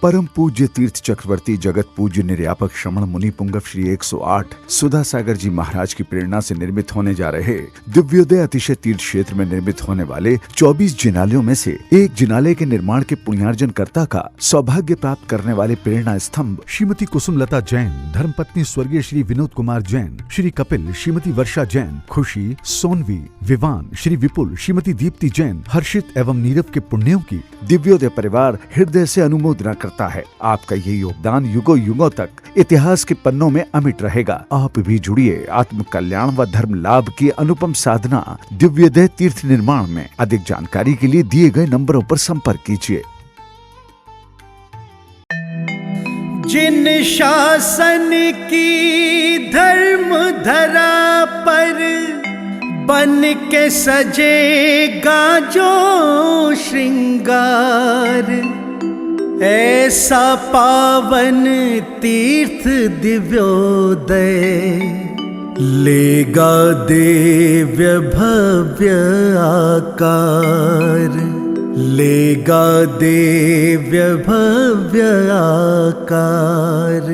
परम पूज्य तीर्थ चक्रवर्ती जगत पूज्य निर्यापक श्रमण मुनि पुंगव श्री 108 सुधा सागर जी महाराज की प्रेरणा से निर्मित होने जा रहे दिव्योदय अतिशय तीर्थ क्षेत्र में निर्मित होने वाले 24 जिनालयों में से एक जिनालय के निर्माण के पुण्यार्जन कर्ता का सौभाग्य प्राप्त करने वाले प्रेरणा स्तंभ श्रीमती कुसुमलता जैन, धर्मपत्नी स्वर्गीय श्री विनोद कुमार जैन, श्री कपिल, श्रीमती वर्षा जैन, खुशी, सोनवी, विवान, श्री विपुल, श्रीमती दीप्ति जैन, हर्षित एवं नीरव के पुण्यों की दिव्योदय परिवार हृदय से अनुमोदना करता है। आपका ये योगदान युगों युगों तक इतिहास के पन्नों में अमिट रहेगा। आप भी जुड़िए आत्म कल्याण व धर्म लाभ की अनुपम साधना दिव्योदय तीर्थ निर्माण में। अधिक जानकारी के लिए दिए गए नंबरों पर संपर्क कीजिए। जिन शासन की धर्म धरा पर बन के सजेगा जो श्रृंगार, ऐसा पावन तीर्थ दिव्योदय लेगा दिव्य भव्य आकार, लेगा दिव्य भव्य आकार।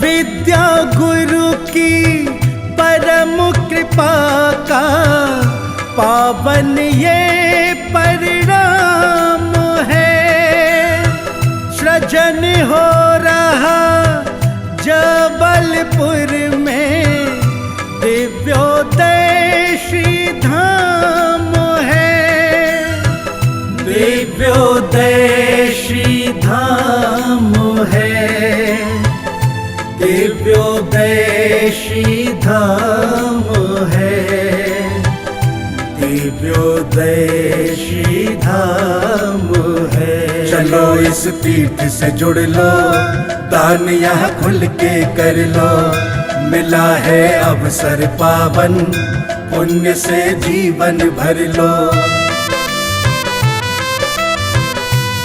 विद्या गुरु की परम कृपा का पावन ये परिणाम है। सृजन हो रहा जबलपुर में दिव्योदय श्री धाम है, दिव्योदय श्री धाम है, दिव्योदय श्री धाम है, दिव्योदय श्री धाम है। चलो इस तीर्थ से जुड़ लो, दान यहाँ खुल के कर लो, मिला है अवसर पावन, पुण्य से जीवन भर लो।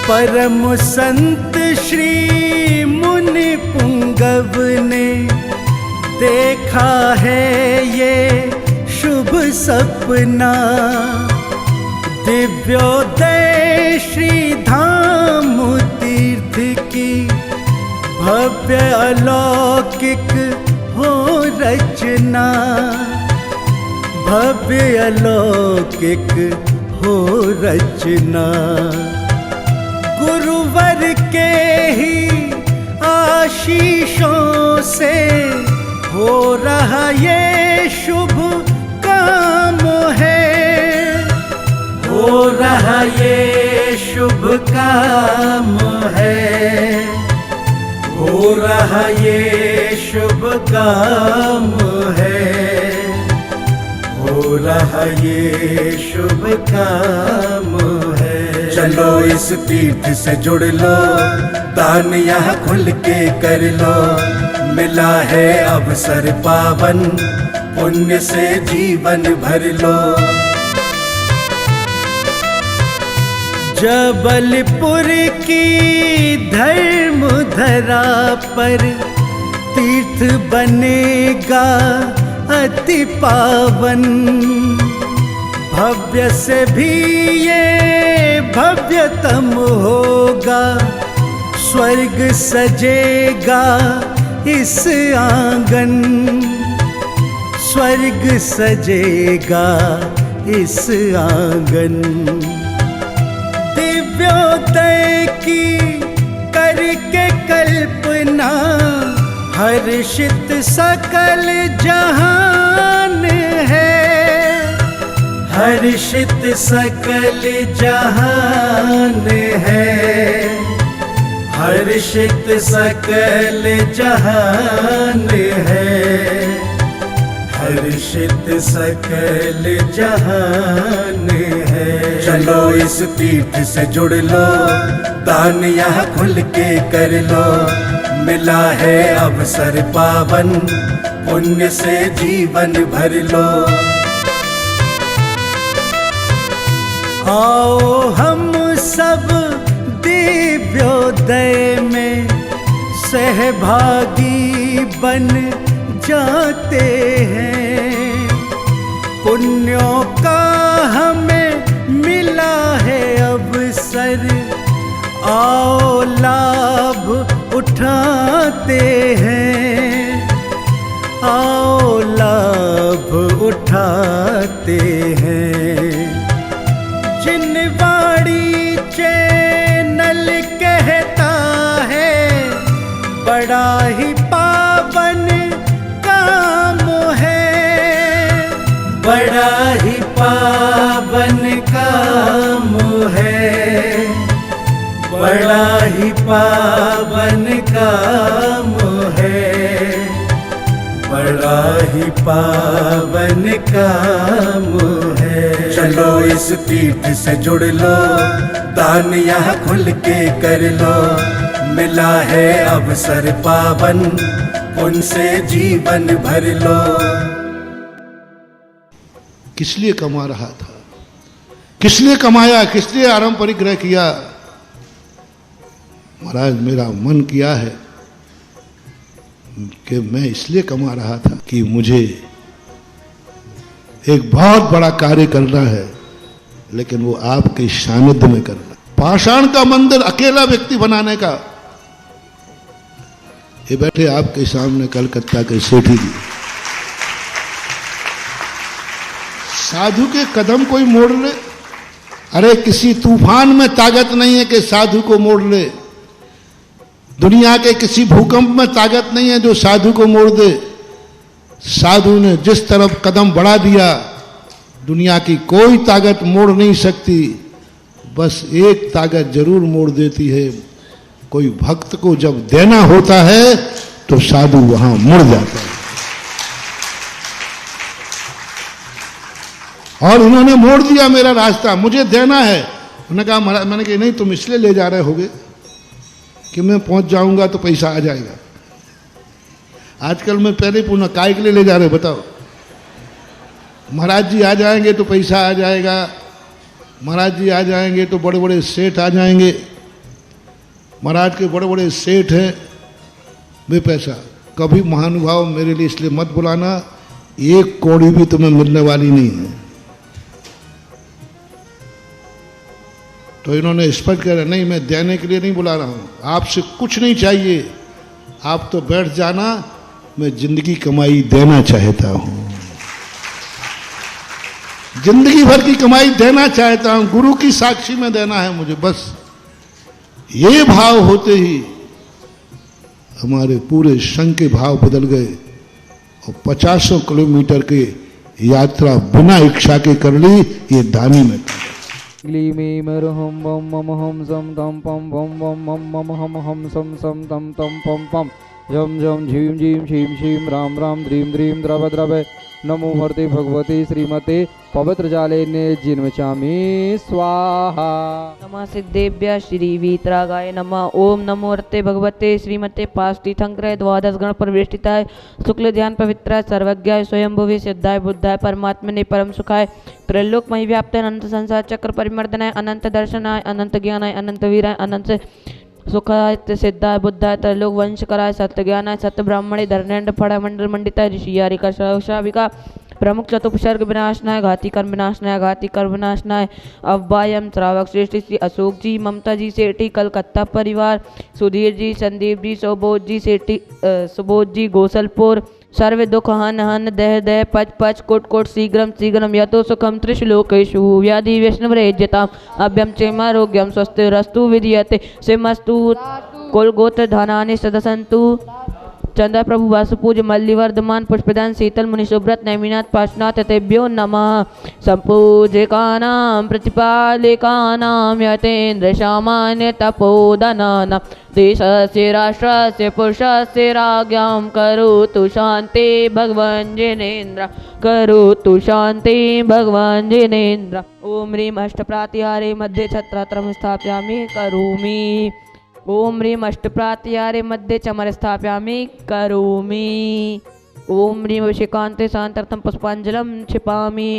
परम संत श्री मुनि पुंगव ने देखा है ये शुभ सपना, दिव्योदय श्री धाम तीर्थ की भव्य अलौकिक हो रचना, भव्य अलौकिक हो रचना। गुरुवर के ही आशीषों से हो रहा ये शुभ काम है, हो रहा ये शुभ काम है, हो रहा ये शुभ काम है, हो रहा ये शुभ काम है। चलो इस तीर्थ से जुड़ लो, दान यहाँ खुल के कर लो, मिला है अवसर पावन, पुण्य से जीवन भर लो। जबलपुर की धर्म धरा पर तीर्थ बनेगा अति पावन, भव्य से भी ये भव्यतम होगा, स्वर्ग सजेगा इस आंगन, स्वर्ग सजेगा इस आंगन। दिव्योदय की करके कल्पना हर्षित सकल जहान है, हर्षित सकल जहान है, हर्षित सकल जहान है, हर्षित सकल जहान है। चलो इस तीर्थ से जुड़ लो, दान यहाँ खुल के कर लो, मिला है अवसर पावन, पुण्य से जीवन भर लो। आओ हम सब दिव्योदय में सहभागी बन जाते हैं, पुण्यों का हमें मिला है अवसर, बुलाते हैं। जिनवाड़ी चैनल कहता है बड़ा ही पावन काम है, बड़ा ही पावन काम है, बड़ा ही पावन काम है, बड़ा ही पावन काम है। चलो इस पीठ से जुड़ लो, दान यहाँ खुल के कर लो, मिला है अवसर पावन, उनसे जीवन भर लो। किस लिए कमा रहा था, किस लिए कमाया, किस लिए आराम परिग्रह किया? महाराज मेरा मन किया है कि मैं इसलिए कमा रहा था कि मुझे एक बहुत बड़ा कार्य करना है, लेकिन वो आपके सानिध्य में करना। पाषाण का मंदिर अकेला व्यक्ति बनाने का, ये बैठे आपके सामने कलकत्ता के सेठी जी, साधु के कदम कोई मोड़ ले। अरे किसी तूफान में ताकत नहीं है कि साधु को मोड़ ले, दुनिया के किसी भूकंप में ताकत नहीं है जो साधु को मोड़ दे। साधु ने जिस तरफ कदम बढ़ा दिया, दुनिया की कोई ताकत मोड़ नहीं सकती। बस एक ताकत जरूर मोड़ देती है, कोई भक्त को जब देना होता है तो साधु वहां मुड़ जाता है। और उन्होंने मोड़ दिया मेरा रास्ता, मुझे देना है। उन्होंने कहा महाराज, मैंने कहा नहीं तुम इसलिए ले जा रहे होगे कि मैं पहुंच जाऊंगा तो पैसा आ जाएगा। आजकल मैं पहले पूछना काय के लिए ले जा रहे बताओ? महाराज जी आ जाएंगे तो पैसा आ जाएगा, महाराज जी आ जाएंगे तो बड़े बड़े सेठ आ जाएंगे, महाराज के बड़े बड़े सेठ हैं, वे पैसा। कभी महानुभाव मेरे लिए इसलिए मत बुलाना, एक कौड़ी भी तुम्हें मिलने वाली नहीं है। तो इन्होंने स्पष्ट कह रहा, नहीं मैं देने के लिए नहीं बुला रहा हूं, आपसे कुछ नहीं चाहिए, आप तो बैठ जाना, मैं जिंदगी कमाई देना चाहता हूं, जिंदगी भर की कमाई देना चाहता हूं, गुरु की साक्षी में देना है मुझे। बस ये भाव होते ही हमारे पूरे संघ के भाव बदल गए और 50 किलोमीटर की यात्रा बिना इच्छा के कर ली। ये दानी में ग्लीमी मरहम बम मम हम सम तम पम बम बम मम मम हम सम सम तम तम पम पम झम झम झीम झीम शीम शीम राम राम द्रीम द्रीम द्रव द्रव नमो मूर्ति भगवती श्रीमते पवित्र जाले ने जिन्वचामी स्वाहा। नमः सिद्धेभ्यः श्री वीतरागाय नमः। ओम नमो रते भगवते श्रीमते पास्तीर्थंकर द्वादश गण परिवेष्टिताय शुक्ल ध्यान पवित्राय सर्वज्ञाय स्वयंभुवे सिद्धाय बुद्धाय परमात्मने परम सुखाय त्रैलोकमय व्याप्त अनंत संसार चक्र परिमर्दनाय अनंत दर्शनाय अनंत ज्ञानाय अनंत वीराय अनंत सुखाय सिद्धाय बुद्धाय त्रैलोक वंश कराय सत्य ज्ञानाय सत्य ब्राह्मणे धर्मेंद्र फड़ा मंडल मंडिताय ऋषियारिका शाविका प्रमुख चतुपसर्ग विनाशनाय घाती कर्म विनाशनाय घाती कर्म विनाशनाय अव्वायम श्रावक श्रेष्ठ श्री अशोक जी ममता जी सेठी कलकत्ता परिवार सुधीर जी संदीप जी सुबोध जी सेठी सुबोध जी गोसलपुर सर्वे दुख हन हन दह दह पच पच कोट कोट शीघ्रम शीघ्रम यतो सुखम त्रिशलोकेषु व्याधि वैष्णवरेज्यताम अभ्यम चेमारोग्यम स्वस्तिरस्तु विधीयते सिमस्तु कुल गोत्र धनानि सदसन्तु चंद्र प्रभु वासुपूज मल्लिवर्धमान पुष्पदान शीतल मुनि सुब्रत नैमिनाथ पार्श्वनाथ तेभ्यो नमः। संपूजिकानां प्रतिपालिकानां यतेन्द्र सामान्य तपोधनानां देशस्य राष्ट्रस्य पुरुषस्य राज्ञां करोतु शान्ति भगवान् जिनेन्द्र करोतु शान्ति भगवान् जिनेन्द्र। ओम ह्रीं अष्टप्रातिहारे मध्ये छत्रात्रं स्थापयामि करोमि। ओम ह्रीं अष्टप्रातिहारे मध्ये चमर स्थापयामि करोमि। ओम ह्रीं अभिषेकान्ते शान्त्यर्थं पुष्पाञ्जलिं क्षिपामि।